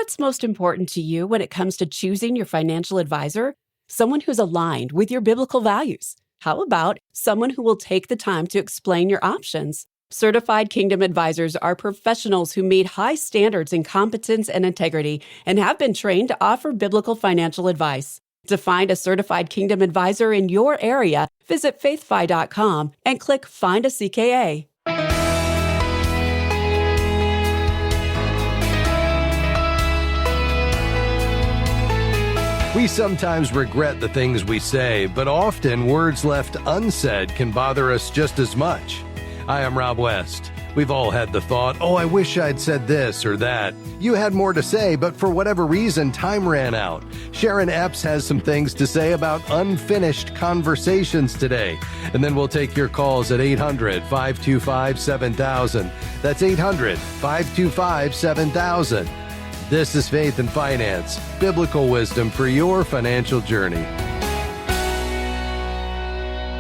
What's most important to you when it comes to choosing your financial advisor? Someone who's aligned with your biblical values. How about someone who will take the time to explain your options? Certified Kingdom Advisors are professionals who meet high standards in competence and integrity and have been trained to offer biblical financial advice. To find a Certified Kingdom Advisor in your area, visit faithfi.com and click Find a CKA. We sometimes regret the things we say, but often words left unsaid can bother us just as much. Hi, I'm Rob West. We've all had the thought, I wish I'd said this or that. You had more to say, but for whatever reason, time ran out. Sharon Epps has some things to say about unfinished conversations today. And then we'll take your calls at 800-525-7000. That's 800-525-7000. This is Faith and Finance, biblical wisdom for your financial journey.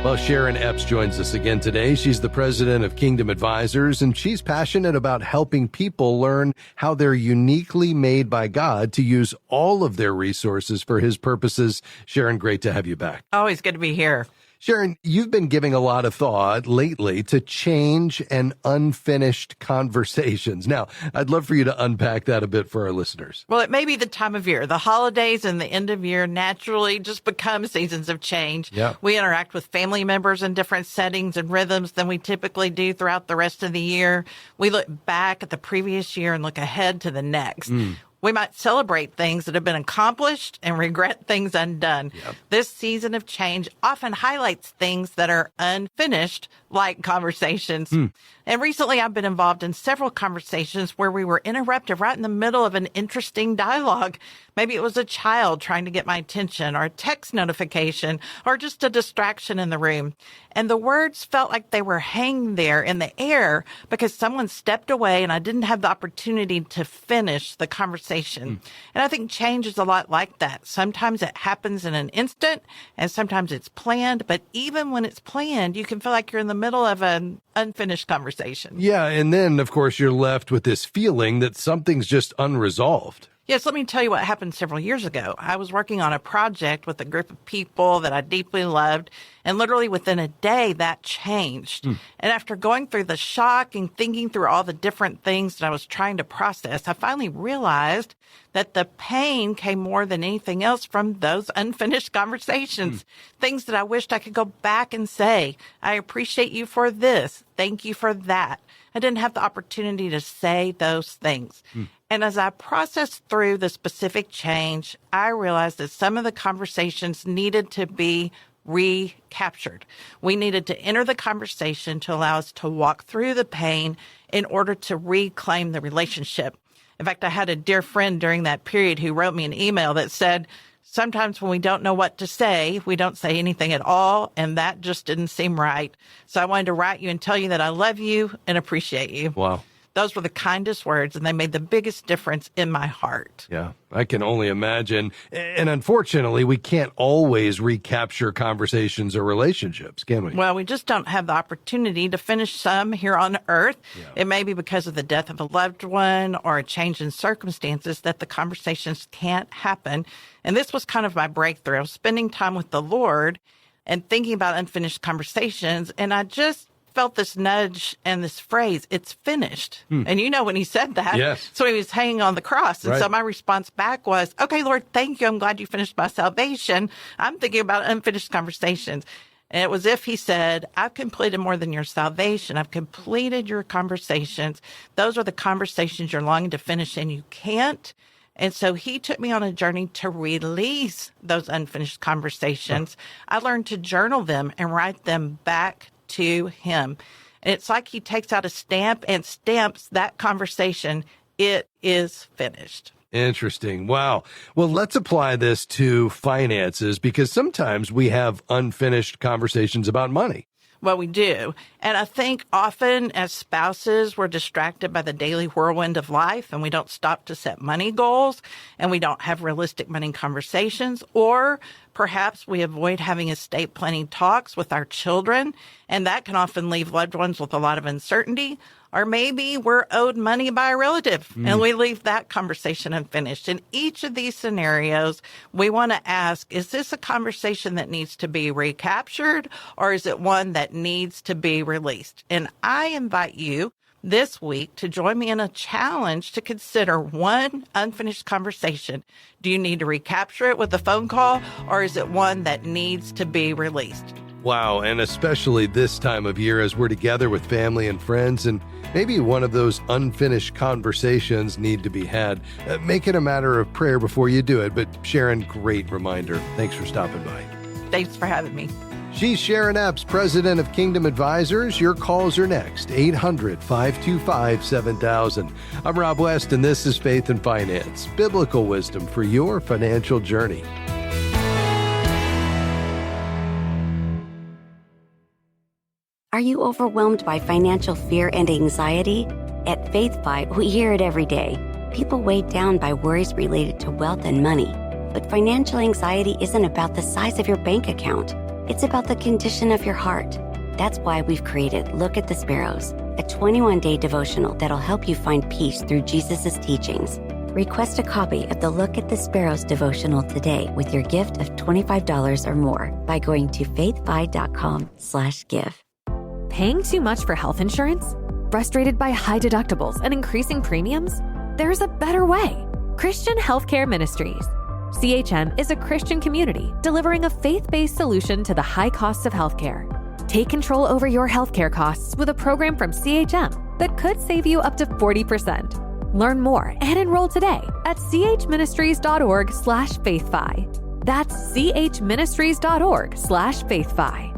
Well, Sharon Epps joins us again today. She's the president of Kingdom Advisors, and she's passionate about helping people learn how they're uniquely made by God to use all of their resources for His purposes. Sharon, great to have you back. Always good to be here. Sharon, you've been giving a lot of thought lately to change and unfinished conversations. Now, I'd love for you to unpack that a bit for our listeners. Well, it may be the time of year. The holidays and the end of year naturally just become seasons of change. Yeah. We interact with family members in different settings and rhythms than we typically do throughout the rest of the year. We look back at the previous year and look ahead to the next. We might celebrate things that have been accomplished and regret things undone. Yep. This season of change often highlights things that are unfinished, like conversations. And recently I've been involved in several conversations where we were interrupted right in the middle of an interesting dialogue. Maybe it was a child trying to get my attention, or a text notification, or just a distraction in the room. And the words felt like they were hanging there in the air because someone stepped away and I didn't have the opportunity to finish the conversation. And I think change is a lot like that. Sometimes it happens in an instant and sometimes it's planned. But even when it's planned, you can feel like you're in the middle of an unfinished conversation. Yeah, and then, of course, you're left with this feeling that something's just unresolved. Yes, let me tell you what happened several years ago. I was working on a project with a group of people that I deeply loved, and literally within a day, that changed. And after going through the shock and thinking through all the different things that I was trying to process, I finally realized that the pain came more than anything else from those unfinished conversations. Things that I wished I could go back and say, I appreciate you for this. Thank you for that. I didn't have the opportunity to say those things. And as I processed through the specific change, I realized that some of the conversations needed to be recaptured. We needed to enter the conversation to allow us to walk through the pain in order to reclaim the relationship. In fact, I had a dear friend during that period who wrote me an email that said, sometimes when we don't know what to say, we don't say anything at all, and that just didn't seem right. So I wanted to write you and tell you that I love you and appreciate you. Wow. Those were the kindest words, and they made the biggest difference in my heart. Yeah, I can only imagine. And unfortunately, we can't always recapture conversations or relationships, can we? Well, we just don't have the opportunity to finish some here on earth. Yeah. It may be because of the death of a loved one or a change in circumstances that the conversations can't happen. And this was kind of my breakthrough. I was spending time with the Lord and thinking about unfinished conversations, and I just felt this nudge and this phrase, it's finished. And you know when he said that, yes. So he was hanging on the cross. And right. So my response back was, okay, Lord, thank you. I'm glad you finished my salvation. I'm thinking about unfinished conversations. And it was as if he said, I've completed more than your salvation. I've completed your conversations. Those are the conversations you're longing to finish and you can't. And so he took me on a journey to release those unfinished conversations. I learned to journal them and write them back to him. And it's like he takes out a stamp and stamps that conversation. It is finished. Interesting. Wow. Well, let's apply this to finances because sometimes we have unfinished conversations about money. Well, we do. And I think often as spouses, we're distracted by the daily whirlwind of life and we don't stop to set money goals and we don't have realistic money conversations, or Perhaps we avoid having estate planning talks with our children, and that can often leave loved ones with a lot of uncertainty. Or maybe we're owed money by a relative and we leave that conversation unfinished. In each of these scenarios, we want to ask, is this a conversation that needs to be recaptured, or is it one that needs to be released? And I invite you this week to join me in a challenge to consider one unfinished conversation. Do you need to recapture it with a phone call, or is it one that needs to be released? Wow, and especially this time of year as we're together with family and friends, and maybe one of those unfinished conversations need to be had. Make it a matter of prayer before you do it. But Sharon, great reminder. Thanks for stopping by. Thanks for having me. She's Sharon Epps, president of Kingdom Advisors. Your calls are next, 800-525-7000. I'm Rob West, and this is Faith and Finance, biblical wisdom for your financial journey. Are you overwhelmed by financial fear and anxiety? At Faith Fight, we hear it every day. People weighed down by worries related to wealth and money. But financial anxiety isn't about the size of your bank account. It's about the condition of your heart. That's why we've created Look at the Sparrows, a 21-day devotional that'll help you find peace through Jesus' teachings. Request a copy of the Look at the Sparrows devotional today with your gift of $25 or more by going to faithfi.com/give. Paying too much for health insurance? Frustrated by high deductibles and increasing premiums? There's a better way. Christian Healthcare Ministries. CHM is a Christian community delivering a faith-based solution to the high costs of healthcare. Take control over your healthcare costs with a program from CHM that could save you up to 40%. Learn more and enroll today at chministries.org/faithfi. That's chministries.org/faithfi.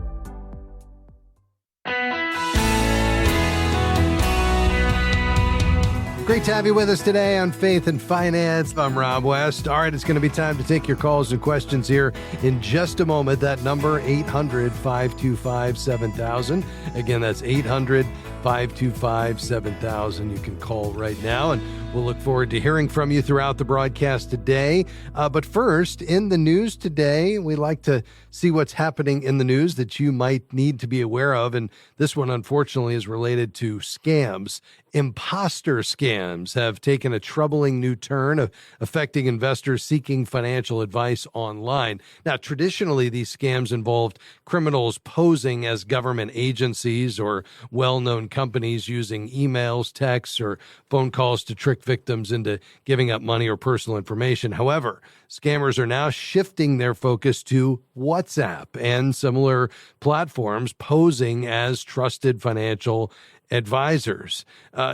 Great to have you with us today on Faith and Finance. I'm Rob West. All right, it's going to be time to take your calls and questions here in just a moment. That number, 800-525-7000. Again, that's 800-525-7000. You can call right now, and we'll look forward to hearing from you throughout the broadcast today. But first, in the news today, we like to see what's happening in the news that you might need to be aware of. And this one, unfortunately, is related to scams. Imposter scams have taken a troubling new turn, affecting investors seeking financial advice online. Now, traditionally, these scams involved criminals posing as government agencies or well-known companies using emails, texts, or phone calls to trick victims into giving up money or personal information. However, scammers are now shifting their focus to WhatsApp and similar platforms, posing as trusted financial advisors.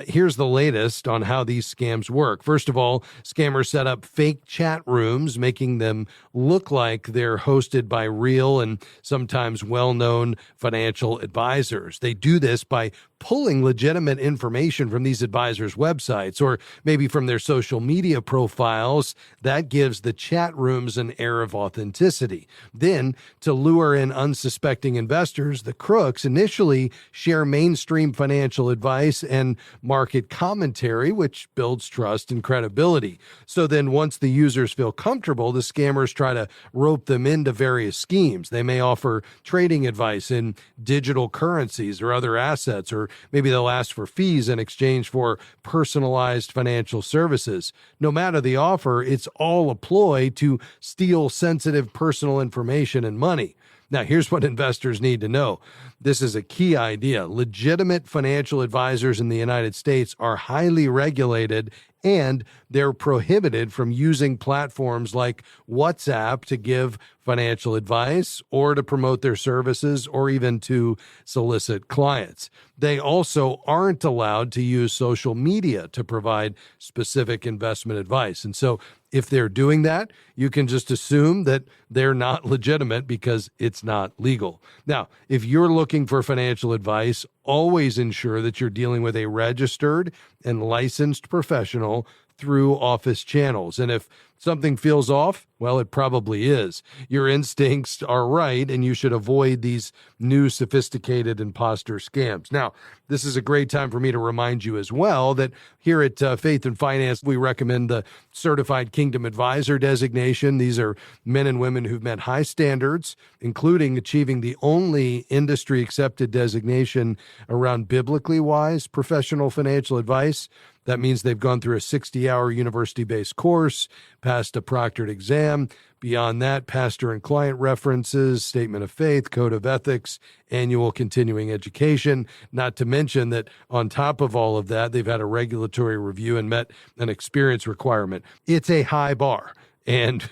Here's the latest on how these scams work. First of all, scammers set up fake chat rooms, making them look like they're hosted by real and sometimes well-known financial advisors. They do this by pulling legitimate information from these advisors' websites or maybe from their social media profiles. That gives the chat rooms an air of authenticity. Then, to lure in unsuspecting investors, the crooks initially share mainstream financial advice and market commentary, which builds trust and credibility. So then once the users feel comfortable, the scammers try to rope them into various schemes. They may offer trading advice in digital currencies or other assets, or maybe they'll ask for fees in exchange for personalized financial services. No matter the offer, it's all a ploy to steal sensitive personal information and money. Now, here's what investors need to know. This is a key idea. Legitimate financial advisors in the United States are highly regulated, and they're prohibited from using platforms like WhatsApp to give financial advice or to promote their services or even to solicit clients. They also aren't allowed to use social media to provide specific investment advice. And so if they're doing that, you can just assume that they're not legitimate because it's not legal. Now, if you're looking for financial advice, always ensure that you're dealing with a registered and licensed professional through office channels. And if something feels off, well, it probably is. Your instincts are right, and you should avoid these new sophisticated imposter scams. Now, this is a great time for me to remind you as well that here at Faith and Finance, we recommend the Certified Kingdom Advisor designation. These are men and women who've met high standards, including achieving the only industry-accepted designation around biblically wise professional financial advice. That means they've gone through a 60-hour university-based course, passed a proctored exam. Beyond that, pastor and client references, statement of faith, code of ethics, annual continuing education. Not to mention that on top of all of that, they've had a regulatory review and met an experience requirement. It's a high bar. And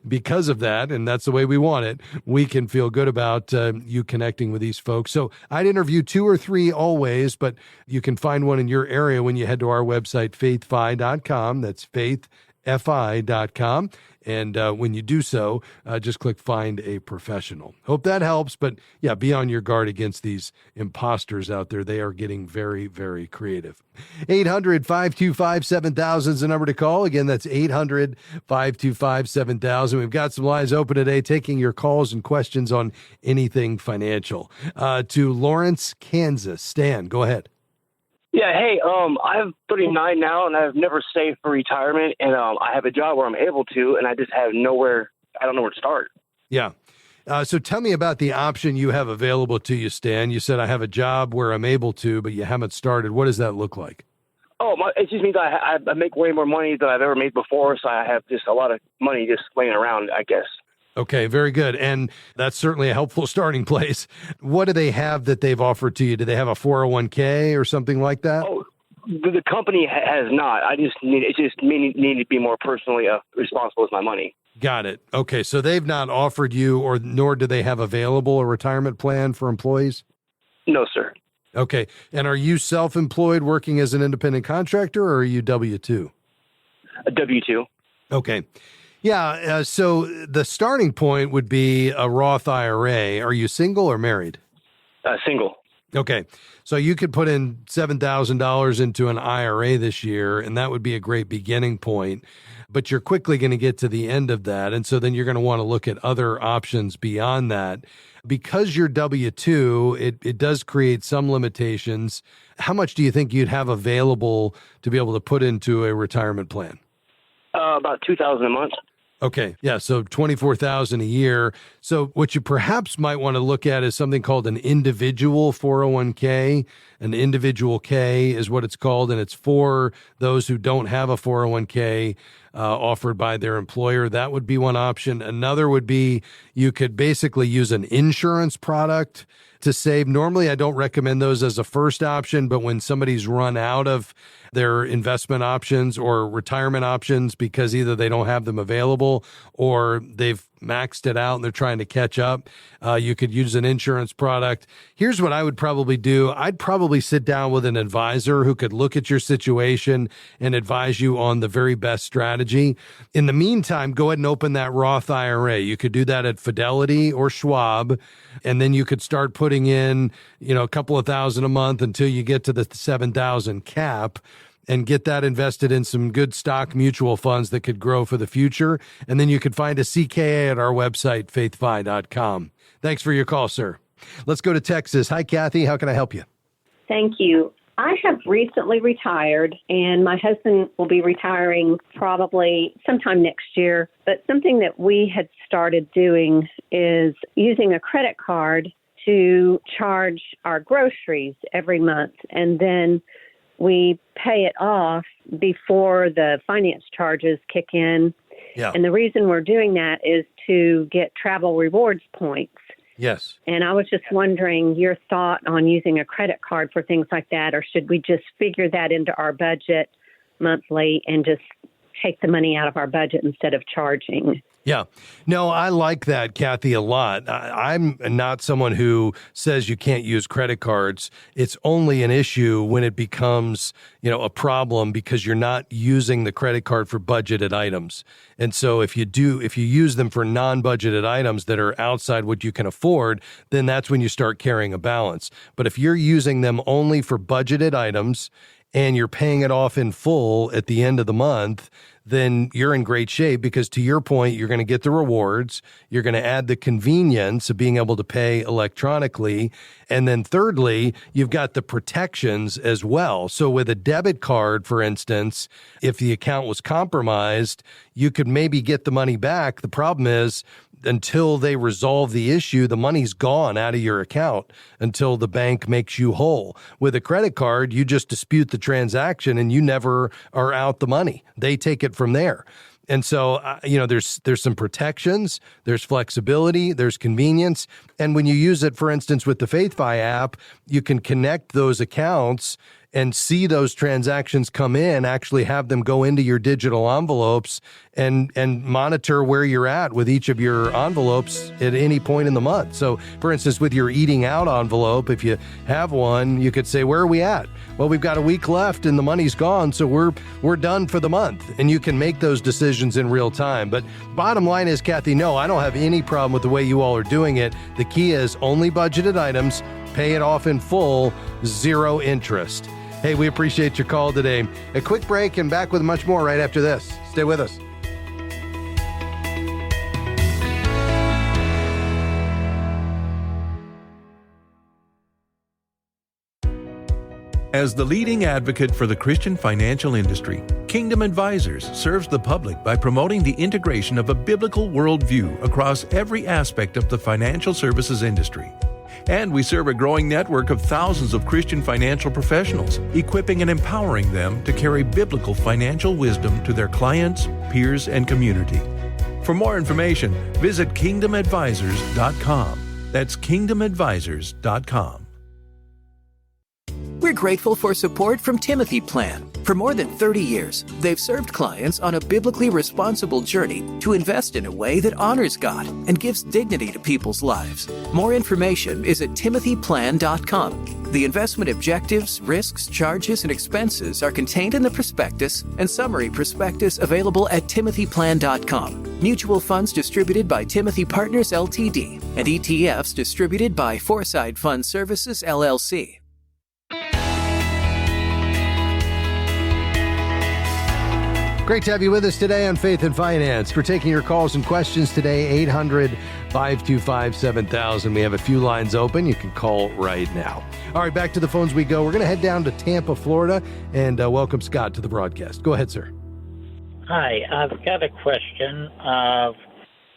because of that, and that's the way we want it, we can feel good about you connecting with these folks. So I'd interview 2 or 3 always, but you can find one in your area when you head to our website, faithfi.com. That's faithfi.com. And when you do so, just click Find a Professional. Hope that helps. But yeah, be on your guard against these imposters out there. They are getting very, very creative. 800-525-7000 is the number to call. Again, that's 800-525-7000. We've got some lines open today, taking your calls and questions on anything financial. To Lawrence, Kansas. Stan, go ahead. Yeah, hey, I'm 39 now, and I've never saved for retirement, and I have a job where I'm able to, and I just have nowhere, I don't know where to start. Yeah. So tell me about the option you have available to you, Stan. You said I have a job where I'm able to, but you haven't started. What does that look like? Oh, it just means I make way more money than I've ever made before, so I have just a lot of money just laying around, I guess. Okay, very good. And that's certainly a helpful starting place. What do they have that they've offered to you? Do they have a 401k or something like that? Oh, the company has not. I just need to be more personally responsible with my money. Got it. Okay, so they've not offered you, or nor do they have available a retirement plan for employees? No, sir. Okay, and are you self-employed working as an independent contractor, or are you W-2? A W-2. Okay. Yeah, so the starting point would be a Roth IRA. Are you single or married? Single. Okay, so you could put in $7,000 into an IRA this year, and that would be a great beginning point. But you're quickly going to get to the end of that, and so then you're going to want to look at other options beyond that. Because you're W-2, it does create some limitations. How much do you think you'd have available to be able to put into a retirement plan? About $2,000 a month. Okay. Yeah. So $24,000 a year. So what you perhaps might want to look at is something called an individual 401k. An individual K is what it's called. And it's for those who don't have a 401k offered by their employer. That would be one option. Another would be you could basically use an insurance product to save. Normally, I don't recommend those as a first option, but when somebody's run out of their investment options or retirement options because either they don't have them available or they've maxed it out and they're trying to catch up, you could use an insurance product. Here's what I would probably do. I'd probably sit down with an advisor who could look at your situation and advise you on the very best strategy. In the meantime, go ahead and open that Roth IRA. You could do that at Fidelity or Schwab, and then you could start putting in, a couple of thousand a month until you get to the 7,000 cap, and get that invested in some good stock mutual funds that could grow for the future. And then you could find a CKA at our website, faithfi.com. Thanks for your call, sir. Let's go to Texas. Hi, Kathy. How can I help you? Thank you. I have recently retired, and my husband will be retiring probably sometime next year. But something that we had started doing is using a credit card to charge our groceries every month, and then we pay it off before the finance charges kick in. Yeah. And the reason we're doing that is to get travel rewards points. Yes. And I was just wondering your thought on using a credit card for things like that, or should we just figure that into our budget monthly and just take the money out of our budget instead of charging? Yeah. No, I like that, Kathy, a lot. I'm not someone who says you can't use credit cards. It's only an issue when it becomes, a problem because you're not using the credit card for budgeted items. And so if you use them for non-budgeted items that are outside what you can afford, then that's when you start carrying a balance. But if you're using them only for budgeted items and you're paying it off in full at the end of the month, then you're in great shape because, to your point, you're going to get the rewards. You're going to add the convenience of being able to pay electronically. And then thirdly, you've got the protections as well. So with a debit card, for instance, if the account was compromised, you could maybe get the money back. The problem is, until they resolve the issue, the money's gone out of your account until the bank makes you whole. With a credit card, you just dispute the transaction and you never are out the money. They take it from there. And so, there's some protections, there's flexibility, there's convenience. And when you use it, for instance, with the FaithFi app, you can connect those accounts and see those transactions come in, actually have them go into your digital envelopes and monitor where you're at with each of your envelopes at any point in the month. So, for instance, with your eating out envelope, if you have one, you could say, where are we at? Well, we've got a week left and the money's gone, so we're done for the month. And you can make those decisions in real time. But bottom line is, Kathy, no, I don't have any problem with the way you all are doing it. The key is only budgeted items, pay it off in full, zero interest. Hey, we appreciate your call today. A quick break and back with much more right after this. Stay with us. As the leading advocate for the Christian financial industry, Kingdom Advisors serves the public by promoting the integration of a biblical worldview across every aspect of the financial services industry. And we serve a growing network of thousands of Christian financial professionals, equipping and empowering them to carry biblical financial wisdom to their clients, peers, and community. For more information, visit kingdomadvisors.com. That's kingdomadvisors.com. We're grateful for support from Timothy Plan. For more than 30 years, they've served clients on a biblically responsible journey to invest in a way that honors God and gives dignity to people's lives. More information is at timothyplan.com. The investment objectives, risks, charges, and expenses are contained in the prospectus and summary prospectus available at timothyplan.com. Mutual funds distributed by Timothy Partners Ltd. and ETFs distributed by Foreside Fund Services LLC. Great to have you with us today on Faith and Finance. We're taking your calls and questions today, 800-525-7000. We have a few lines open. You can call right now. All right, back to the phones we go. We're going to head down to Tampa, Florida, and welcome Scott to the broadcast. Go ahead, sir. Hi, I've got a question.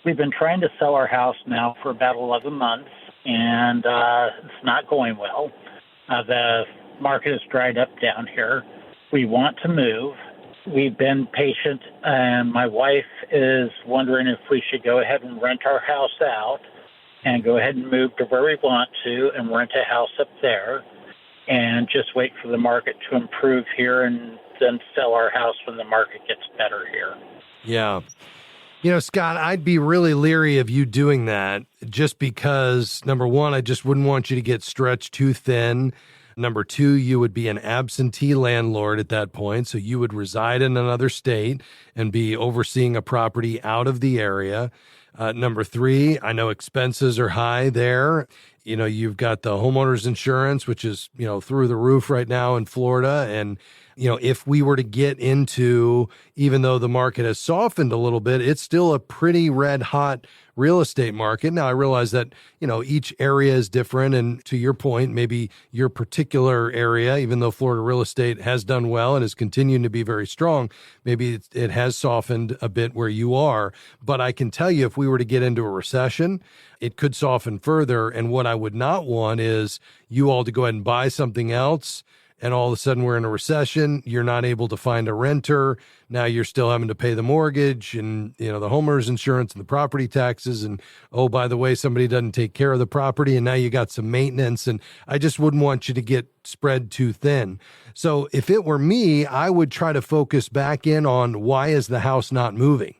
We've been trying to sell our house now for about 11 months, and it's not going well. The market has dried up down here. We want to move. We've been patient, and my wife is wondering if we should go ahead and rent our house out and go ahead and move to where we want to and rent a house up there and just wait for the market to improve here and then sell our house when the market gets better here. Yeah. Scott, I'd be really leery of you doing that just because, number one, I just wouldn't want you to get stretched too thin. Number two, you would be an absentee landlord at that point. So you would reside in another state and be overseeing a property out of the area. Number three, I know expenses are high there. You've got the homeowner's insurance, which is, through the roof right now in Florida. And, if we were to get into, even though the market has softened a little bit, it's still a pretty red hot real estate market. Now, I realize that, each area is different. And to your point, maybe your particular area, even though Florida real estate has done well and is continuing to be very strong, maybe it has softened a bit where you are. But I can tell you, if we were to get into a recession, it could soften further. And what I would not want is you all to go ahead and buy something else, and all of a sudden we're in a recession, you're not able to find a renter. Now you're still having to pay the mortgage and, the homeowner's insurance and the property taxes. And, oh, by the way, somebody doesn't take care of the property and now you got some maintenance. And I just wouldn't want you to get spread too thin. So if it were me, I would try to focus back in on why is the house not moving?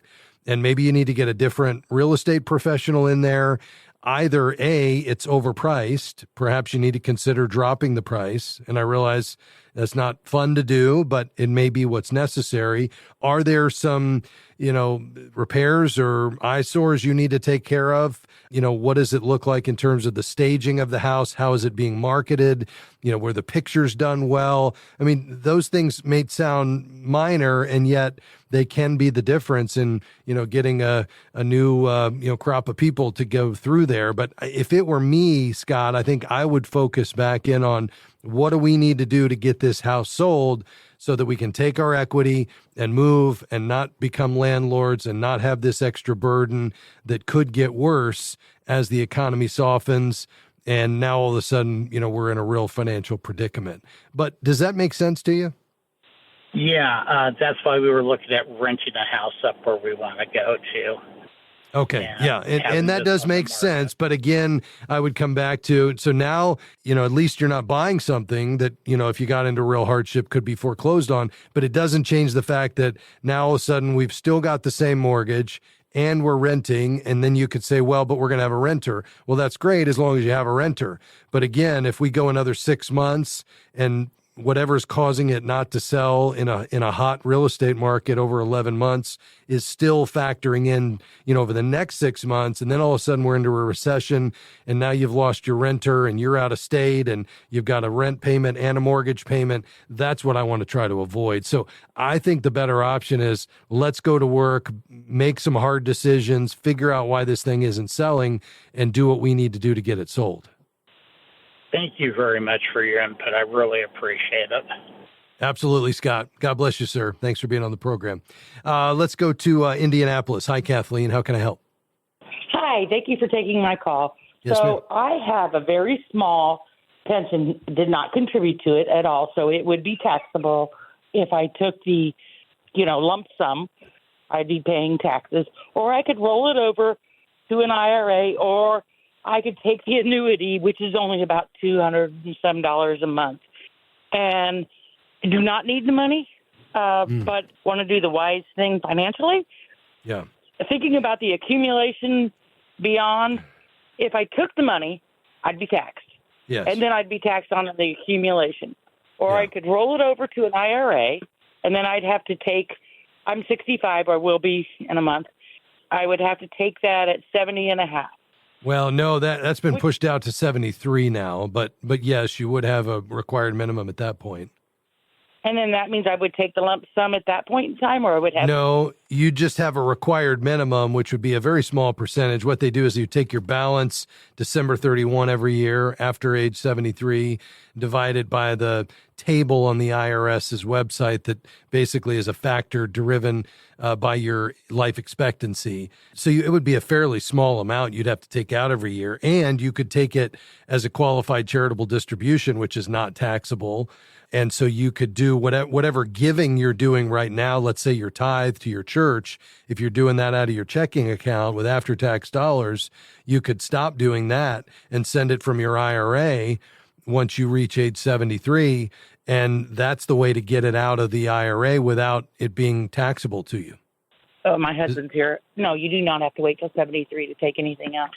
And maybe you need to get a different real estate professional in there. Either A, it's overpriced. Perhaps you need to consider dropping the price. And I realize That's not fun to do, but it may be what's necessary. Are there some, repairs or eyesores you need to take care of? What does it look like in terms of the staging of the house? How is it being marketed? Were the pictures done well? I mean, those things may sound minor, and yet they can be the difference in, getting a new, crop of people to go through there. But if it were me, Scott, I think I would focus back in on what do we need to do to get this house sold so that we can take our equity and move and not become landlords and not have this extra burden that could get worse as the economy softens. And now all of a sudden, we're in a real financial predicament. But does that make sense to you? Yeah, that's why we were looking at renting a house up where we want to go to. Okay. Yeah. And that does make sense. But again, I would come back to, so now, at least you're not buying something that, if you got into real hardship could be foreclosed on, but it doesn't change the fact that now all of a sudden we've still got the same mortgage and we're renting. And then you could say, well, but we're going to have a renter. Well, that's great as long as you have a renter. But again, if we go another 6 months and whatever's causing it not to sell in a hot real estate market over 11 months is still factoring in, over the next 6 months. And then all of a sudden we're into a recession and now you've lost your renter and you're out of state and you've got a rent payment and a mortgage payment. That's what I want to try to avoid. So I think the better option is let's go to work, make some hard decisions, figure out why this thing isn't selling and do what we need to do to get it sold. Thank you very much for your input. I really appreciate it. Absolutely, Scott. God bless you, sir. Thanks for being on the program. Let's go to Indianapolis. Hi, Kathleen. How can I help? Hi. Thank you for taking my call. Yes, ma'am. I have a very small pension, did not contribute to it at all, so it would be taxable if I took the, lump sum. I'd be paying taxes. Or I could roll it over to an IRA, or I could take the annuity, which is only about $200 and some a month, and do not need the money, but want to do the wise thing financially. Yeah. Thinking about the accumulation beyond, if I took the money, I'd be taxed. Yes. And then I'd be taxed on the accumulation. Or I could roll it over to an IRA, and then I'd have to take, I'm 65, or will be in a month, I would have to take that at 70 and a half. Well, no, that's been pushed out to 73 now, but yes, you would have a required minimum at that point. And then that means I would take the lump sum at that point in time, or I would have... No, you just have a required minimum, which would be a very small percentage. What they do is you take your balance December 31 every year after age 73, divided by the table on the IRS's website that basically is a factor driven by your life expectancy. So it would be a fairly small amount you'd have to take out every year. And you could take it as a qualified charitable distribution, which is not taxable. And so you could do whatever giving you're doing right now. Let's say your tithe to your church. If you're doing that out of your checking account with after-tax dollars, you could stop doing that and send it from your IRA once you reach age 73. And that's the way to get it out of the IRA without it being taxable to you. Oh, my husband's here. No, you do not have to wait till 73 to take anything out.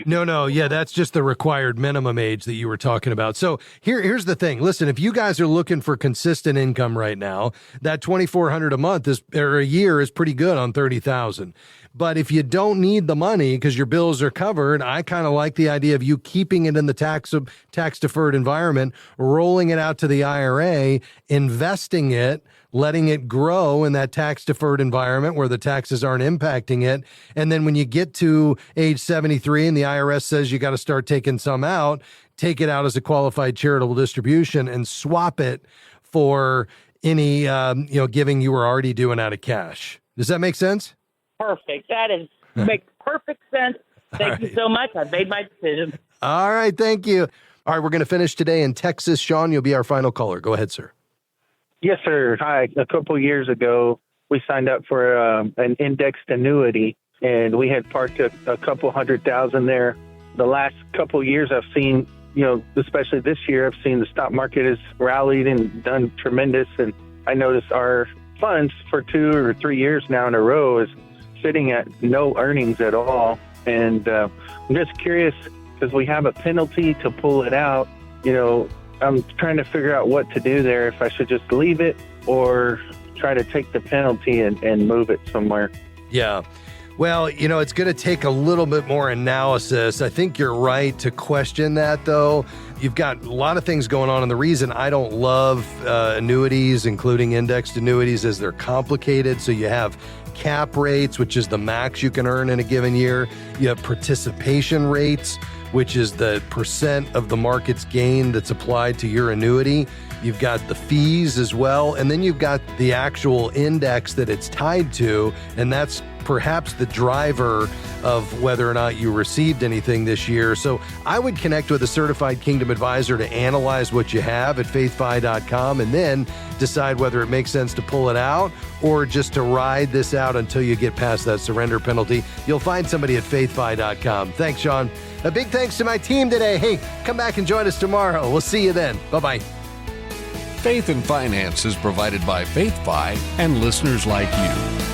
No. Yeah, that's just the required minimum age that you were talking about. So here's the thing. Listen, if you guys are looking for consistent income right now, that $2,400 a month or a year is pretty good on $30,000. But if you don't need the money because your bills are covered, I kind of like the idea of you keeping it in the tax-deferred environment, rolling it out to the IRA, investing it, letting it grow in that tax-deferred environment where the taxes aren't impacting it. And then when you get to age 73 and the IRS says you got to start taking some out, take it out as a qualified charitable distribution and swap it for any giving you were already doing out of cash. Does that make sense? Perfect. That makes perfect sense. Thank you so much. I've made my decision. All right. Thank you. All right. We're going to finish today in Texas. Sean, you'll be our final caller. Go ahead, sir. Yes, sir. Hi. A couple of years ago, we signed up for an indexed annuity, and we had parked a couple $100,000 there. The last couple of years I've seen, especially this year, I've seen the stock market has rallied and done tremendous. And I noticed our funds for 2 or 3 years now in a row is sitting at no earnings at all. And I'm just curious, because we have a penalty to pull it out, I'm trying to figure out what to do there, if I should just leave it or try to take the penalty and move it somewhere. Yeah. Well, it's going to take a little bit more analysis. I think you're right to question that, though. You've got a lot of things going on, and the reason I don't love annuities, including indexed annuities, is they're complicated. So you have cap rates, which is the max you can earn in a given year. You have participation rates, which is the percent of the market's gain that's applied to your annuity. You've got the fees as well, and then you've got the actual index that it's tied to, and that's perhaps the driver of whether or not you received anything this year. So I would connect with a certified Kingdom advisor to analyze what you have at faithfi.com and then decide whether it makes sense to pull it out or just to ride this out until you get past that surrender penalty. You'll find somebody at faithfi.com. Thanks, Sean. A big thanks to my team today. Hey, come back and join us tomorrow. We'll see you then. Bye-bye. Faith and Finance is provided by FaithFi and listeners like you.